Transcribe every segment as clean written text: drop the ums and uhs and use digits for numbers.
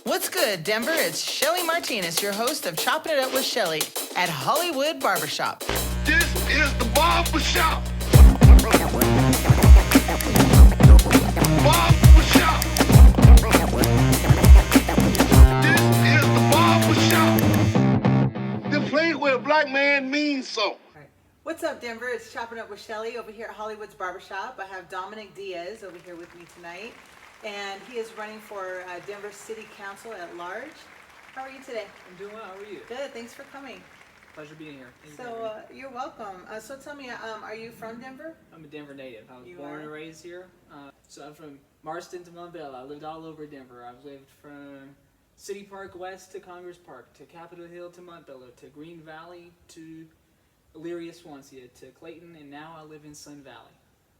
What's good, Denver? It's Shellie Martinez, your host of Chopping It Up with Shellie at Hollywood Barbershop. This is the barbershop. Barbershop. This is the barbershop. The place where a black man means so. What's up, Denver? It's Chopping Up with Shellie over here at Hollywood's Barbershop. I have Dominic Diaz over here with me tonight, and he is running for Denver City Council at large. How are you today? I'm doing well. How are you? Good. Thanks for coming. Pleasure being here. You're welcome. So tell me, are you from Denver? I'm a Denver native. I was You born are? and raised here. So I'm from Marston to Montbell. I lived all over Denver. I've lived from City Park West to Congress Park to Capitol Hill to Montbello to Green Valley to Elyria, Swansea to Clayton, and now I live in Sun Valley.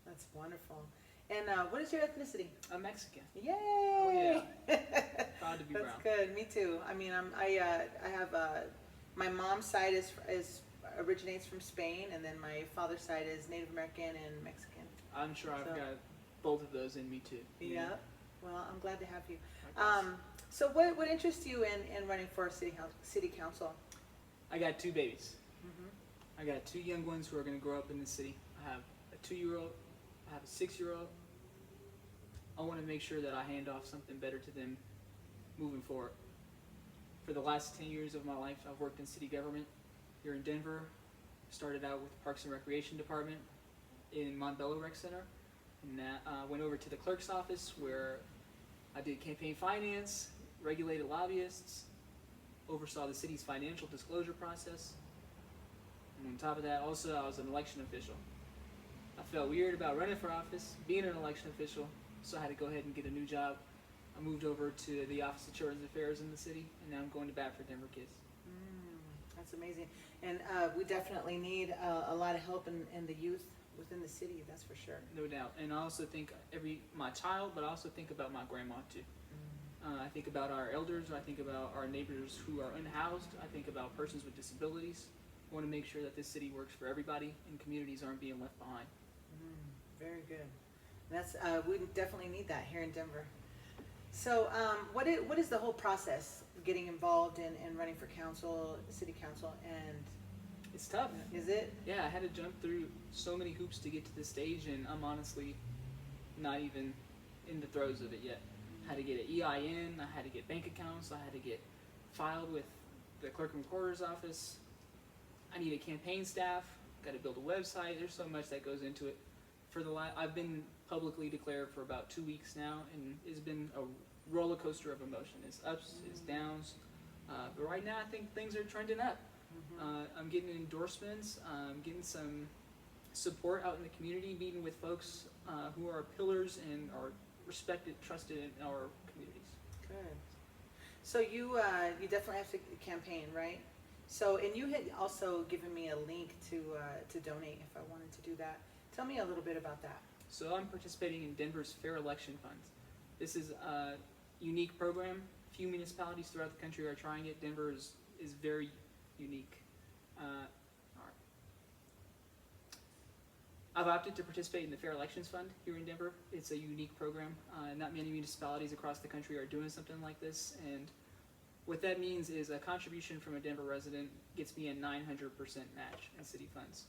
That's wonderful. And what is your ethnicity? I'm Mexican. Yay! Oh yeah. Proud to be That's brown. good. Me too. I mean, I have my mom's side is originates from Spain, and then my father's side is Native American and Mexican. I'm sure I've So- got both of those in me too. Yeah. Well, I'm glad to have you. Likewise. So what interests you in running for city council? I got two babies. Mm-hmm. I got two young ones who are going to grow up in the city. I have a 2-year-old. I have a 6-year-old. I want to make sure that I hand off something better to them moving forward. For the last 10 years of my life, I've worked in city government here in Denver. Started out with the Parks and Recreation Department in Montbello Rec Center. And went over to the clerk's office where I did campaign finance, regulated lobbyists, oversaw the city's financial disclosure process. And on top of that, also I was an election official. I felt weird about running for office, being an election official, so I had to go ahead and get a new job. I moved over to the Office of Children's Affairs in the city, and now I'm going to bat for Denver kids. That's amazing. And we definitely need a lot of help in the youth within the city. That's for sure. No doubt. And I also think my child, but I also think about my grandma too. I think about our elders. I think about our neighbors who are unhoused. I think about persons with disabilities. I want to make sure that this city works for everybody and communities aren't being left behind. Very good. That's we definitely need that here in Denver. So, what is the whole process of getting involved in running for council, city council, and It's tough. is it? Yeah, I had to jump through so many hoops to get to this stage, and I'm honestly not even in the throes of it yet. I had to get an EIN, I had to get bank accounts, I had to get filed with the clerk and recorder's office. I need a campaign staff, got to build a website. There's so much that goes into it. I've been publicly declared for about 2 weeks now, and it's been a roller coaster of emotion. It's ups, it's downs, but right now I think things are trending up. I'm getting endorsements, getting some support out in the community, meeting with folks who are pillars and are respected, trusted in our communities. Good. So you definitely have to campaign, right? So, and you had also given me a link to donate if I wanted to do that. Tell me a little bit about that. So I'm participating in Denver's Fair Election Fund. This is a unique program. Few municipalities throughout the country are trying it. Denver is very unique. I've opted to participate in the Fair Elections Fund here in Denver. It's a unique program. Not many municipalities across the country are doing something like this, and what that means is a contribution from a Denver resident gets me a 900% match in city funds.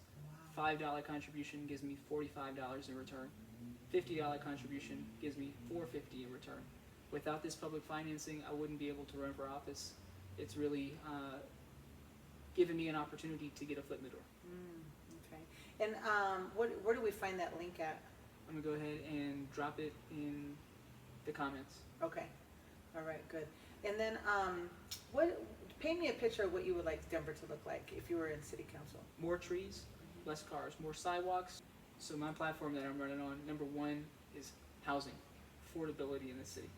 $5 contribution gives me $45 in return. $50 contribution gives me $450 in return. Without this public financing, I wouldn't be able to run for office. It's really given me an opportunity to get a foot in the door. Okay. And where do we find that link at? I'm gonna go ahead and drop it in the comments. Okay. All right. Good. And then paint me a picture of what you would like Denver to look like if you were in city council. More trees, less cars, more sidewalks. So my platform that I'm running on, number one is housing, affordability in the city.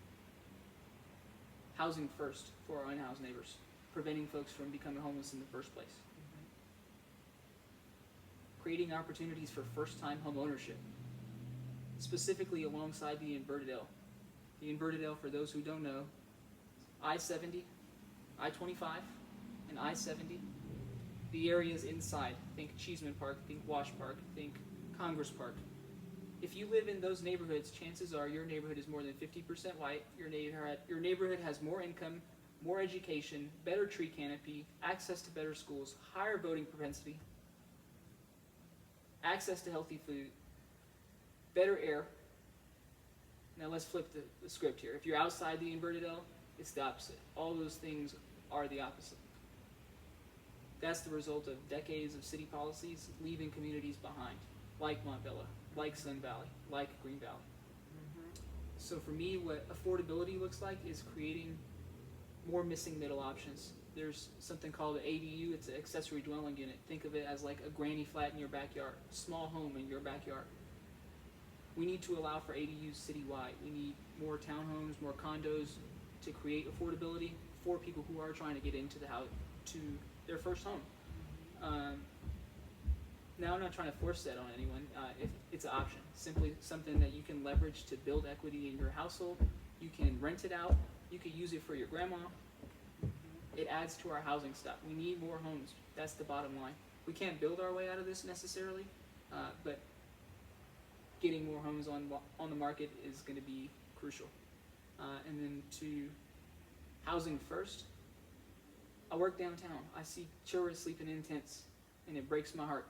Housing first for our unhoused neighbors, preventing folks from becoming homeless in the first place. Creating opportunities for first-time home ownership, specifically alongside the inverted L. The inverted L, for those who don't know, I-70, I-25, and I-70. The areas inside, think Cheeseman Park, think Wash Park, think Congress Park. If you live in those neighborhoods, chances are your neighborhood is more than 50% white. Your neighborhood has more income, more education, better tree canopy, access to better schools, higher voting propensity, access to healthy food, better air. Now let's flip the script here. If you're outside the inverted L, it's the opposite. All those things are the opposite. That's the result of decades of city policies leaving communities behind, like Montbella, like Sun Valley, like Green Valley. So for me, what affordability looks like is creating more missing middle options. There's something called an ADU, it's an accessory dwelling unit. Think of it as like a granny flat in your backyard, small home in your backyard. We need to allow for ADUs citywide. We need more townhomes, more condos to create affordability for people who are trying to get into to their first home. Now I'm not trying to force that on anyone. If it's an option, simply something that you can leverage to build equity in your household. You can rent it out. You could use it for your grandma. It adds to our housing stock. We need more homes. That's the bottom line. We can't build our way out of this necessarily, but getting more homes on the market is going to be crucial. And then to housing first. I work downtown. I see children sleeping in tents, and it breaks my heart.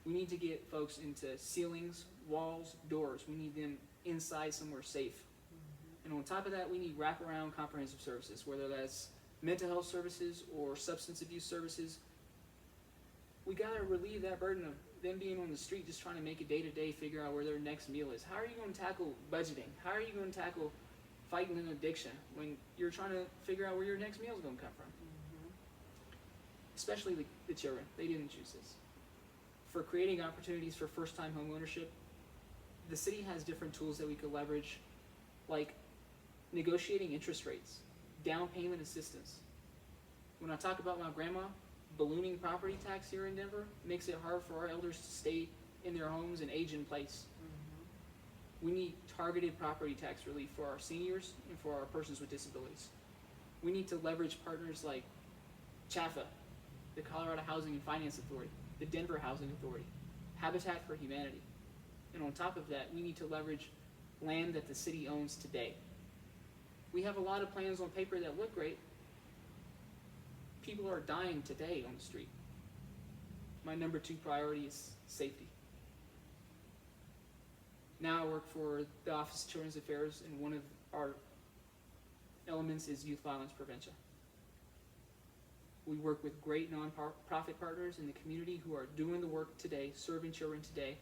We need to get folks into ceilings, walls, doors. We need them inside somewhere safe. And on top of that, we need wraparound comprehensive services, whether that's mental health services or substance abuse services. We got to relieve that burden of them being on the street just trying to make a day-to-day, figure out where their next meal is. How are you going to tackle budgeting? How are you going to tackle fighting an addiction when you're trying to figure out where your next meal is going to come from? Especially the children. They didn't choose this. For creating opportunities for first-time home ownership, the city has different tools that we could leverage, like negotiating interest rates, down payment assistance. When I talk about my grandma, ballooning property tax here in Denver makes it hard for our elders to stay in their homes and age in place. We need targeted property tax relief for our seniors and for our persons with disabilities. We need to leverage partners like CHAFA, the Colorado Housing and Finance Authority, the Denver Housing Authority, Habitat for Humanity. And on top of that, we need to leverage land that the city owns today. We have a lot of plans on paper that look great. People are dying today on the street. My number 2 priority is safety. Now I work for the Office of Children's Affairs, and one of our elements is youth violence prevention. We work with great nonprofit partners in the community who are doing the work today, serving children today.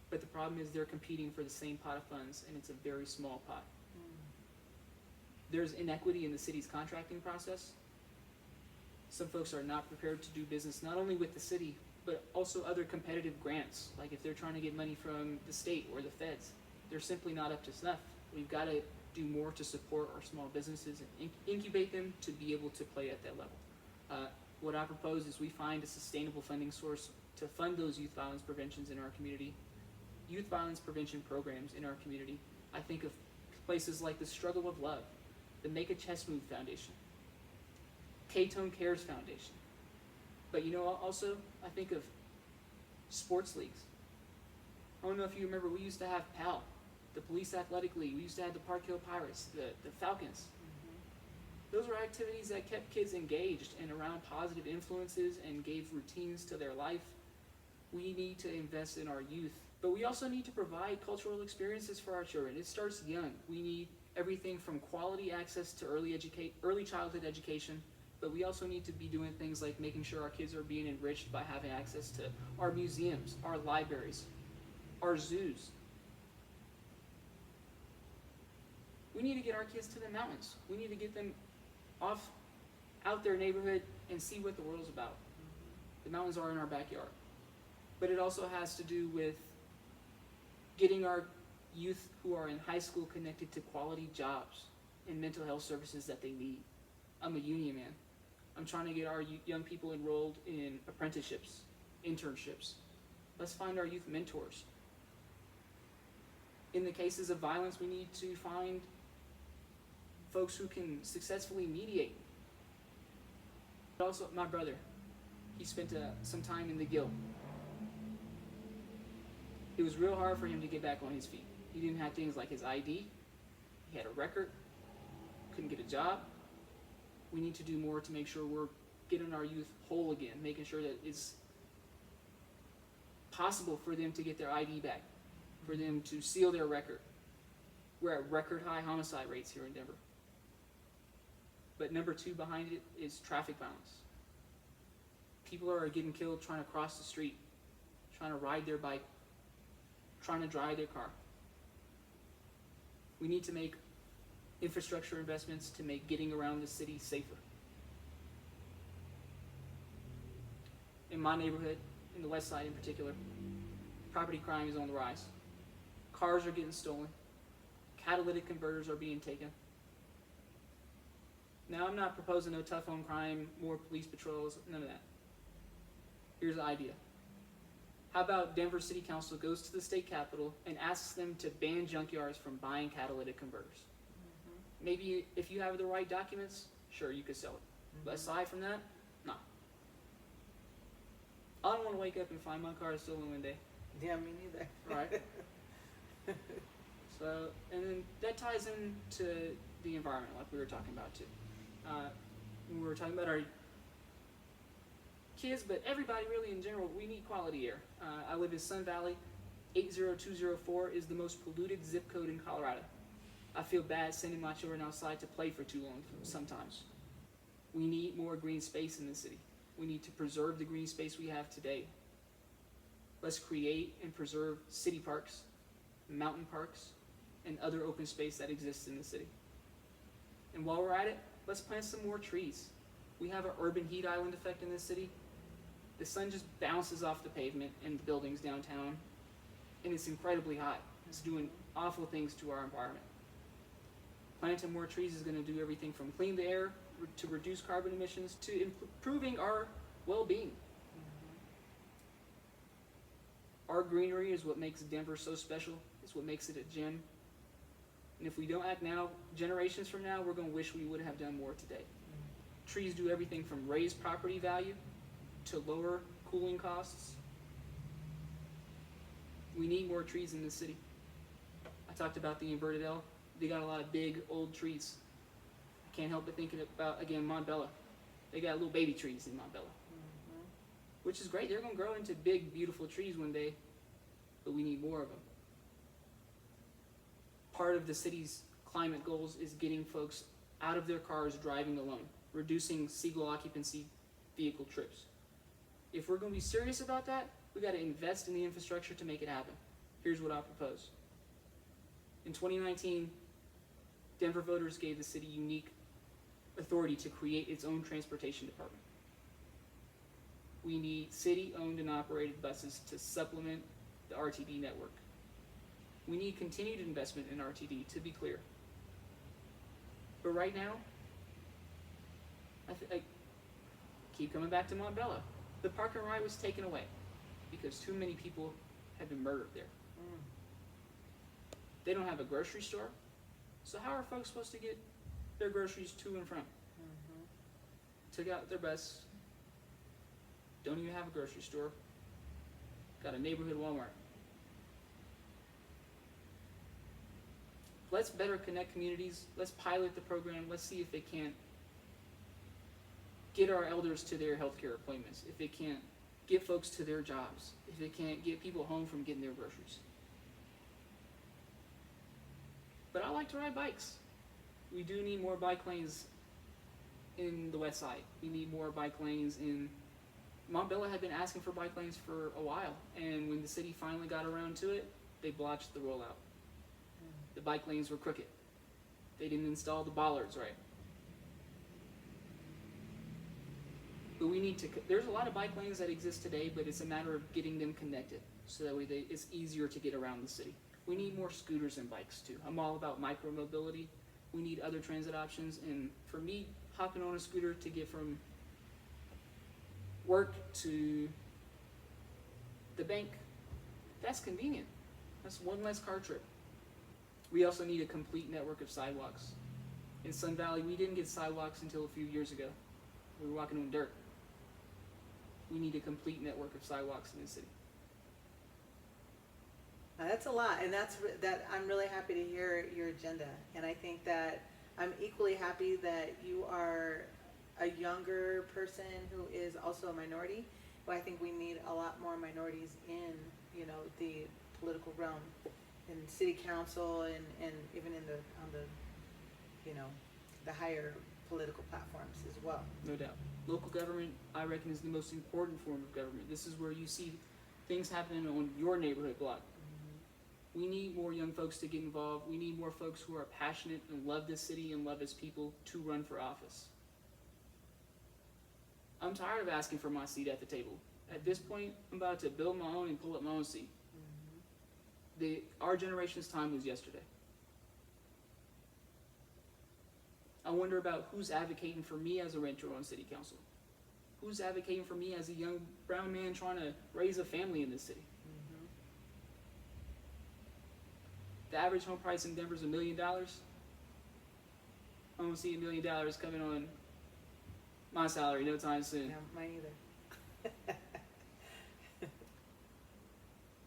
But the problem is they're competing for the same pot of funds, and it's a very small pot. There's inequity in the city's contracting process. Some folks are not prepared to do business not only with the city, but also other competitive grants. Like if they're trying to get money from the state or the feds, they're simply not up to snuff. We've got to do more to support our small businesses and incubate them to be able to play at that level. What I propose is we find a sustainable funding source to fund those youth violence preventions in our community, youth violence prevention programs in our community. I think of places like the Struggle of Love, the Make a Chess Move Foundation, K-Tone Cares Foundation. But also, I think of sports leagues. I don't know if you remember, we used to have PAL, the Police Athletic League. We used to have the Park Hill Pirates, the Falcons. Those were activities that kept kids engaged and around positive influences and gave routines to their life. We need to invest in our youth, but we also need to provide cultural experiences for our children. It starts young. We need everything from quality access to early childhood education, but we also need to be doing things like making sure our kids are being enriched by having access to our museums, our libraries, our zoos. We need to get our kids to the mountains. We need to get them out their neighborhood and see what the world's about. The mountains are in our backyard. But it also has to do with getting our youth who are in high school connected to quality jobs and mental health services that they need. I'm a union man. I'm trying to get our young people enrolled in apprenticeships, internships. Let's find our youth mentors. In the cases of violence, we need to find folks who can successfully mediate. But also, my brother, he spent some time in the Gill. It was real hard for him to get back on his feet. He didn't have things like his ID. He had a record. Couldn't get a job. We need to do more to make sure we're getting our youth whole again, making sure that it's possible for them to get their ID back, for them to seal their record. We're at record high homicide rates here in Denver. But number 2 behind it is traffic violence. People are getting killed trying to cross the street, trying to ride their bike, trying to drive their car. We need to make infrastructure investments to make getting around the city safer. In my neighborhood, in the West Side in particular, property crime is on the rise. Cars are getting stolen. Catalytic converters are being taken. Now, I'm not proposing no tough on crime, more police patrols, none of that. Here's the idea. How about Denver City Council goes to the state capitol and asks them to ban junkyards from buying catalytic converters? Maybe if you have the right documents, sure, you could sell it. But aside from that, no. I don't want to wake up and find my car stolen one day. Yeah, me neither. Right? So, and then that ties into the environment, like we were talking about too. We were talking about our kids, but everybody really in general, we need quality air. I live in Sun Valley. 80204 is the most polluted zip code in Colorado. I feel bad sending my children outside to play for too long sometimes. We need more green space in the city. We need to preserve the green space we have today. Let's create and preserve city parks, mountain parks, and other open space that exists in the city. And while we're at it, let's plant some more trees. We have an urban heat island effect in this city. The sun just bounces off the pavement and the buildings downtown, and it's incredibly hot. It's doing awful things to our environment. Planting more trees is going to do everything from clean the air to reduce carbon emissions to improving our well-being. Our greenery is what makes Denver so special. It's what makes it a gem. And if we don't act now, generations from now, we're going to wish we would have done more today. Trees do everything from raise property value to lower cooling costs. We need more trees in the city. I talked about the inverted L. They got a lot of big old trees. I can't help but thinking about, again, Montbella. They got little baby trees in Montbella, which is great. They're going to grow into big, beautiful trees one day, but we need more of them. Part of the city's climate goals is getting folks out of their cars driving alone, reducing single occupancy vehicle trips. If we're going to be serious about that, we got to invest in the infrastructure to make it happen. Here's what I propose. In 2019, Denver voters gave the city unique authority to create its own transportation department. We need city-owned and operated buses to supplement the RTD network. We need continued investment in RTD, to be clear. But right now, I keep coming back to Montbella. The park and ride was taken away because too many people have been murdered there. They don't have a grocery store, so how are folks supposed to get their groceries to and from? Took out their bus, don't even have a grocery store, got a neighborhood Walmart. Let's better connect communities. Let's pilot the program. Let's see if they can't get our elders to their healthcare appointments, if they can't get folks to their jobs, if they can't get people home from getting their groceries. But I like to ride bikes. We do need more bike lanes in the West Side. We need more bike lanes in Montbella. Had been asking for bike lanes for a while, and when the city finally got around to it, they blotched the rollout. The bike lanes were crooked. They didn't install the bollards right. But we need to, there's a lot of bike lanes that exist today, but it's a matter of getting them connected so that way it's easier to get around the city. We need more scooters and bikes too. I'm all about micro-mobility. We need other transit options, and for me, hopping on a scooter to get from work to the bank, that's convenient. That's one less car trip. We also need a complete network of sidewalks. In Sun Valley, we didn't get sidewalks until a few years ago. We were walking on dirt. We need a complete network of sidewalks in the city. That's a lot, and that I'm really happy to hear your agenda, and I think that I'm equally happy that you are a younger person who is also a minority. But I think we need a lot more minorities in, the political realm, in city council, and even in on the higher political platforms as well. No doubt. Local government, I reckon, is the most important form of government. This is where you see things happening on your neighborhood block. We need more young folks to get involved. We need more folks who are passionate and love this city and love its people to run for office. I'm tired of asking for my seat at the table. At this point, I'm about to build my own and pull up my own seat. Our generation's time was yesterday. I wonder about who's advocating for me as a renter on city council. Who's advocating for me as a young brown man trying to raise a family in this city? The average home price in Denver is $1 million. I don't see $1 million coming on my salary no time soon. No, mine either.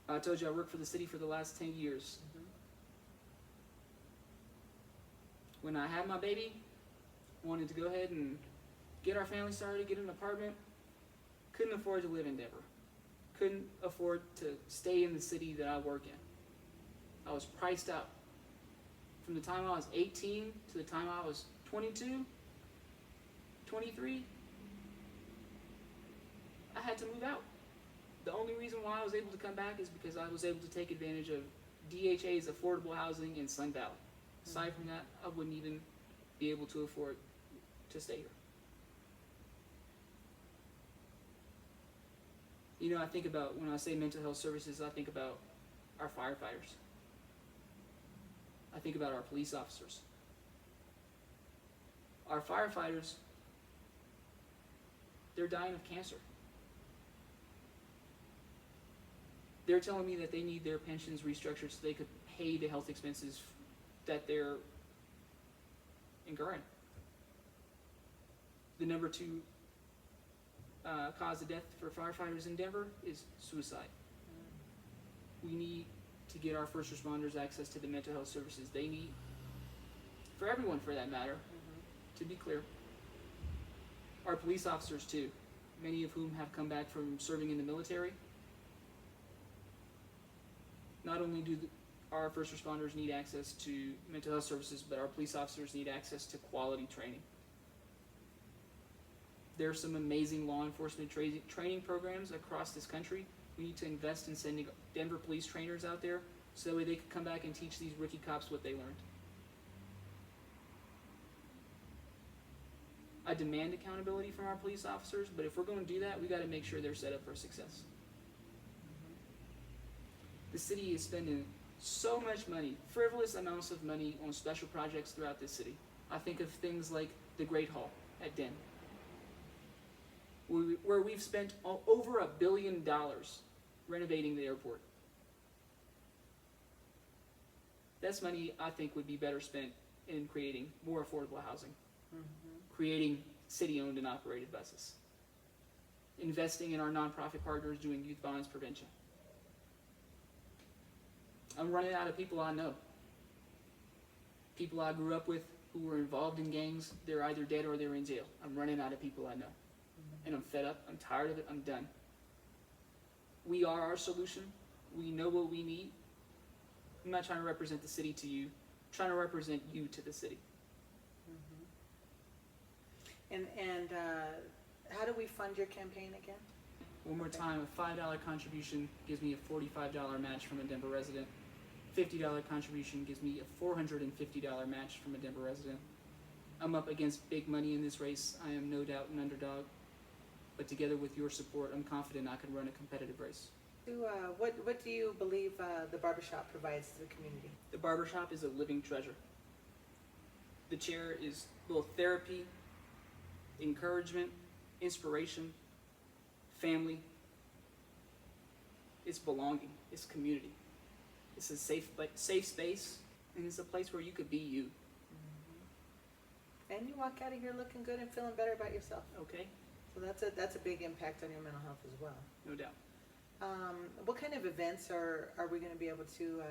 I told you I worked for the city for the last 10 years. When I had my baby, wanted to go ahead and get our family started, get an apartment, couldn't afford to live in Denver. Couldn't afford to stay in the city that I work in. I was priced out. From the time I was 18 to the time I was 22, 23, I had to move out. The only reason why I was able to come back is because I was able to take advantage of DHA's affordable housing in Sun Valley. Aside from that, I wouldn't even be able to afford to stay here. I think about, when I say mental health services, I think about our firefighters. I think about our police officers. Our firefighters, they're dying of cancer. They're telling me that they need their pensions restructured so they could pay the health expenses that they're incurring. The number 2 cause of death for firefighters in Denver is suicide. We need to get our first responders access to the mental health services they need, for everyone for that matter, to be clear. Our police officers too, many of whom have come back from serving in the military. Not only do our first responders need access to mental health services, but our police officers need access to quality training. There are some amazing law enforcement training programs across this country. We need to invest in sending Denver police trainers out there so that way they can come back and teach these rookie cops what they learned. I demand accountability from our police officers, but if we're going to do that, we got to make sure they're set up for success. The city is spending so much money, frivolous amounts of money, on special projects throughout this city. I think of things like the Great Hall at Den, where we've spent over $1 billion renovating the airport. That's money I think would be better spent in creating more affordable housing, creating city-owned and operated buses, investing in our nonprofit partners doing youth violence prevention. I'm running out of people I know. People I grew up with who were involved in gangs, they're either dead or they're in jail. I'm running out of people I know. And I'm fed up, I'm tired of it, I'm done. We are our solution. We know what we need. I'm not trying to represent the city to you, I'm trying to represent you to the city. And how do we fund your campaign again? One more time, a $5 contribution gives me a $45 match from a Denver resident. $50 contribution gives me a $450 match from a Denver resident. I'm up against big money in this race. I am no doubt an underdog. But together with your support, I'm confident I can run a competitive race. What do you believe the barbershop provides to the community? The barbershop is a living treasure. The chair is both therapy, encouragement, inspiration, family. It's belonging. It's community. It's a safe space, and it's a place where you could be you. And you walk out of here looking good and feeling better about yourself. Okay? So that's a big impact on your mental health as well. No doubt. What kind of events are we gonna be able to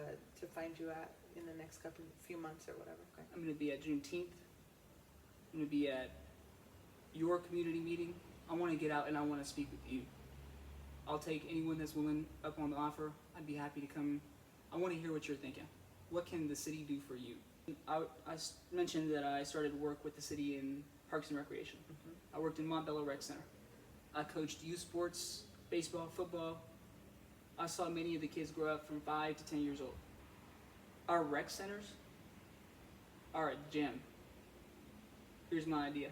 find you at in the next few months or whatever? Okay. I'm going to be at Juneteenth. I'm going to be at your community meeting. I want to get out and I want to speak with you. I'll take anyone that's willing up on the offer. I'd be happy to come. I want to hear what you're thinking. What can the city do for you? I mentioned that I started work with the city in Parks and Recreation. I worked in Montbello Rec Center. I coached youth sports, baseball, football. I saw many of the kids grow up from 5 to 10 years old. Our rec centers are a gem. Here's my idea.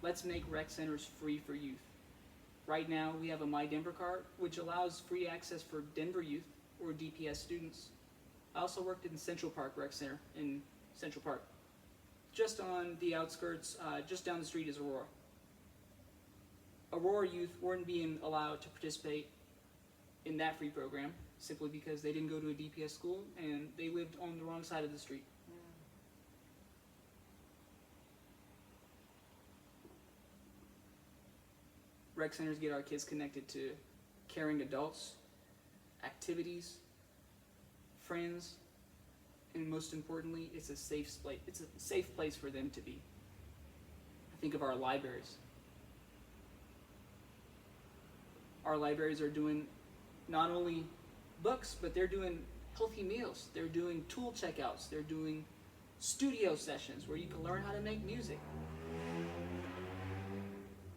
Let's make rec centers free for youth. Right now, we have a My Denver card, which allows free access for Denver youth or DPS students. I also worked in Central Park Rec Center in Central Park. Just on the outskirts, just down the street is Aurora. Aurora youth weren't being allowed to participate in that free program simply because they didn't go to a DPS school and they lived on the wrong side of the street. Rec centers get our kids connected to caring adults, activities, friends, and most importantly, it's a safe place. It's a safe place for them to be. I think of our libraries. Our libraries are doing not only books, but they're doing healthy meals. They're doing tool checkouts. They're doing studio sessions where you can learn how to make music.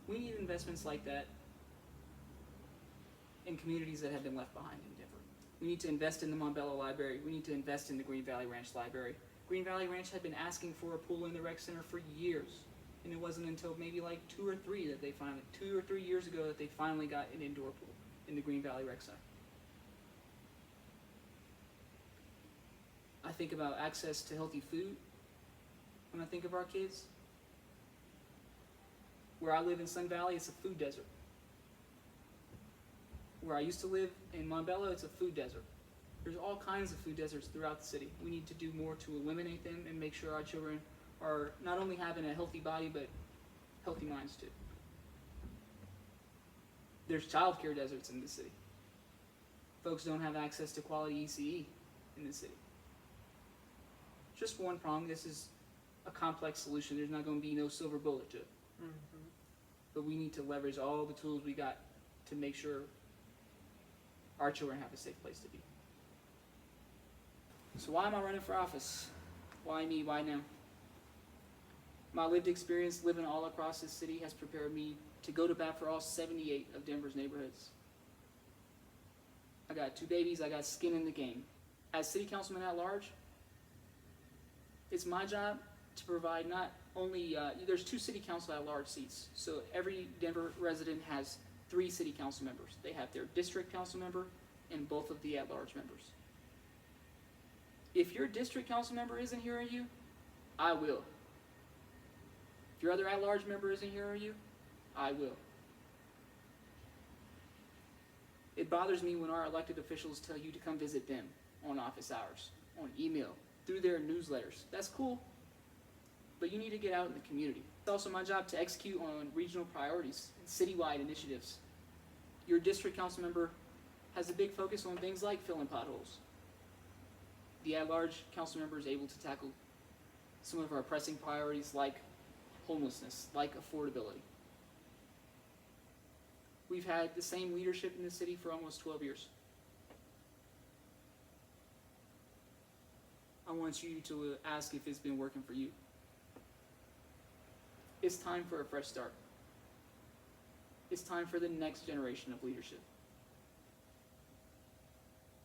We need investments like that in communities that have been left behind in Denver. We need to invest in the Montbello Library. We need to invest in the Green Valley Ranch Library. Green Valley Ranch had been asking for a pool in the rec center for years. And it wasn't until maybe like 2 or 3 years ago that they finally got an indoor pool in the Green Valley Rec Center. I think about access to healthy food when I think of our kids. Where I live in Sun Valley, it's a food desert. Where I used to live in Montbello, it's a food desert. There's all kinds of food deserts throughout the city. We need to do more to eliminate them and make sure our children are not only having a healthy body, but healthy minds too. There's childcare deserts in the city. Folks don't have access to quality ECE in the city. Just one prong. This is a complex solution. There's not going to be no silver bullet to it. But we need to leverage all the tools we got to make sure our children have a safe place to be. So why am I running for office? Why me? Why now? My lived experience living all across this city has prepared me to go to bat for all 78 of Denver's neighborhoods. I got 2 babies, I got skin in the game. As city councilman at large, it's my job to provide not only, there's 2 city council at large seats, so every Denver resident has 3 city council members. They have their district council member and both of the at large members. If your district council member isn't hearing you, I will. If your other at large member isn't hearing you, I will. It bothers me when our elected officials tell you to come visit them on office hours, on email, through their newsletters. That's cool, but you need to get out in the community. It's also my job to execute on regional priorities and citywide initiatives. Your district council member has a big focus on things like filling potholes. The at-large council member is able to tackle some of our pressing priorities like homelessness, like affordability. We've had the same leadership in the city for almost 12 years. I want you to ask if it's been working for you. It's time for a fresh start. It's time for the next generation of leadership.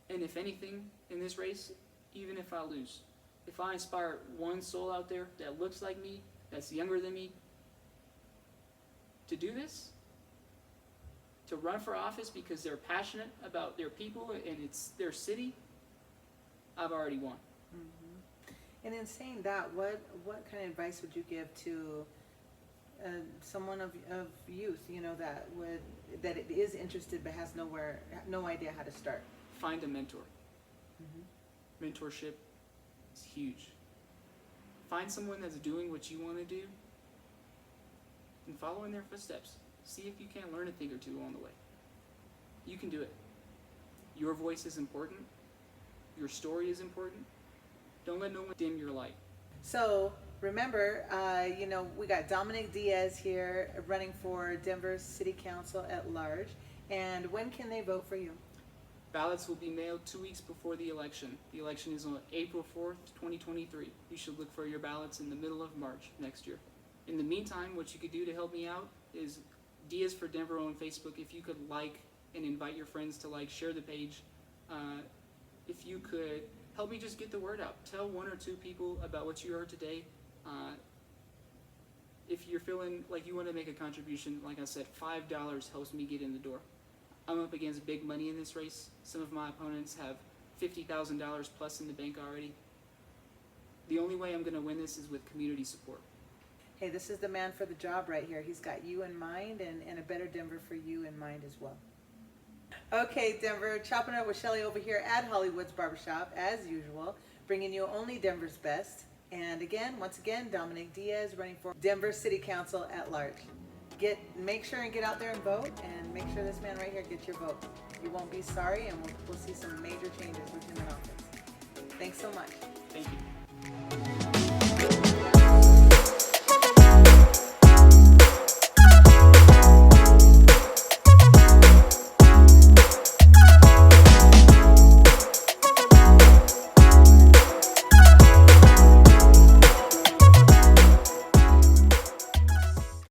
And if anything in this race, even if I lose, if I inspire one soul out there that looks like me, that's younger than me, to do this, to run for office because they're passionate about their people and it's their city, I've already won. And in saying that, what kind of advice would you give to someone of youth, that it is interested but has no idea how to start? Find a mentor. Mentorship is huge. Find someone that's doing what you want to do and follow in their footsteps. See if you can't learn a thing or two along the way. You can do it. Your voice is important. Your story is important. Don't let no one dim your light. So remember, we got Dominic Diaz here running for Denver City Council at large. And when can they vote for you? Ballots will be mailed 2 weeks before the election. The election is on April 4th, 2023. You should look for your ballots in the middle of March next year. In the meantime, what you could do to help me out is Diaz for Denver on Facebook. If you could like and invite your friends to share the page. If you could help me just get the word out. Tell 1 or 2 people about what you heard today. If you're feeling like you want to make a contribution, like I said, $5 helps me get in the door. I'm up against big money in this race. Some of my opponents have $50,000 plus in the bank already. The only way I'm going to win this is with community support. Hey, this is the man for the job right here. He's got you in mind and a better Denver for you in mind as well. Okay, Denver, chopping up with Shellie over here at Hollywood's Barbershop, as usual, bringing you only Denver's best. And once again, Dominic Diaz running for Denver City Council at large. Make sure and get out there and vote, and make sure this man right here gets your vote. You won't be sorry, and we'll see some major changes with him in office. Thanks so much. Thank you.